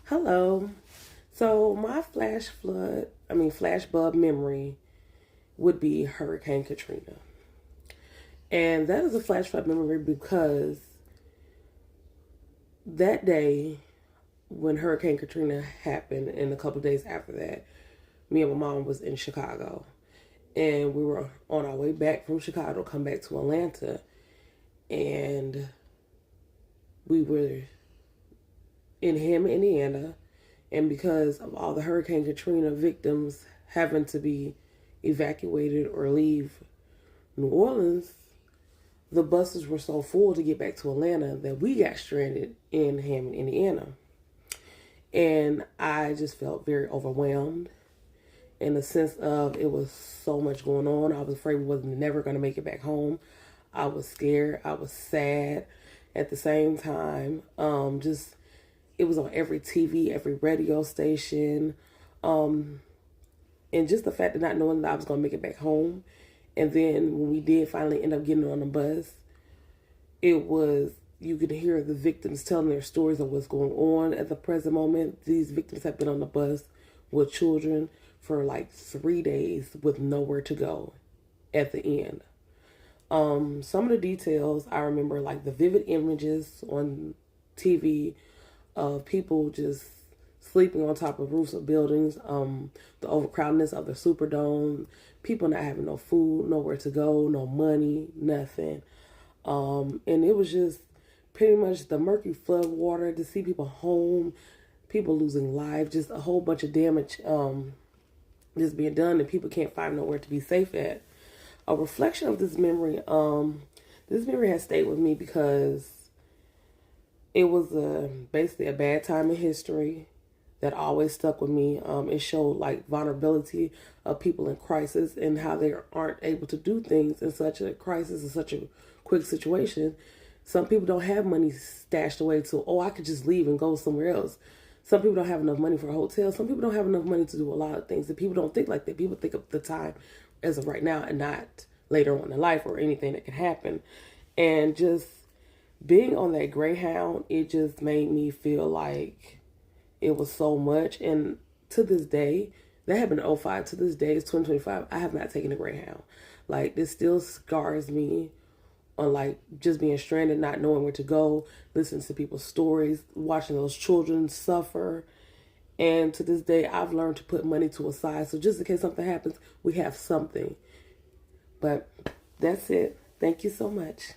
Hello. So my flashbulb memory would be Hurricane Katrina. And that is a flashbulb memory because that day when Hurricane Katrina happened and a couple of days after that, me and my mom was in Chicago. And we were on our way back from Chicago to come back to Atlanta. And we were in Hammond, Indiana. And because of all the Hurricane Katrina victims having to be evacuated or leave New Orleans, the buses were so full to get back to Atlanta that we got stranded in Hammond, Indiana. And I just felt very overwhelmed in the sense of it was so much going on. I was afraid we wasn't never going to make it back home. I was scared. I was sad at the same time. Just it was on every TV, every radio station. And just the fact of not knowing that I was going to make it back home. And then when we did finally end up getting on the bus, you could hear the victims telling their stories of what's going on at the present moment. These victims have been on the bus with children for like 3 days with nowhere to go at the end. Some of the details I remember, like the vivid images on TV of people just sleeping on top of roofs of buildings, the overcrowdedness of the Superdome, people not having no food, nowhere to go, no money, nothing. And it was just pretty much the murky flood water to see people home, people losing lives, just a whole bunch of damage just being done, and people can't find nowhere to be safe at. A reflection of this memory has stayed with me because it was basically a bad time in history that always stuck with me. It showed like vulnerability of people in crisis and how they aren't able to do things in such a crisis, in such a quick situation. Some people don't have money stashed away to, I could just leave and go somewhere else. Some people don't have enough money for a hotel. Some people don't have enough money to do a lot of things. And people don't think like that. People think of the time as of right now and not later on in life or anything that can happen. And just being on that Greyhound, it just made me feel like it was so much. And to this day, that happened in '05. To this day, it's 2025. I have not taken a Greyhound. Like, this still scars me on like just being stranded, not knowing where to go, listening to people's stories, watching those children suffer. And to this day, I've learned to put money to a side. So just in case something happens, we have something. But that's it. Thank you so much.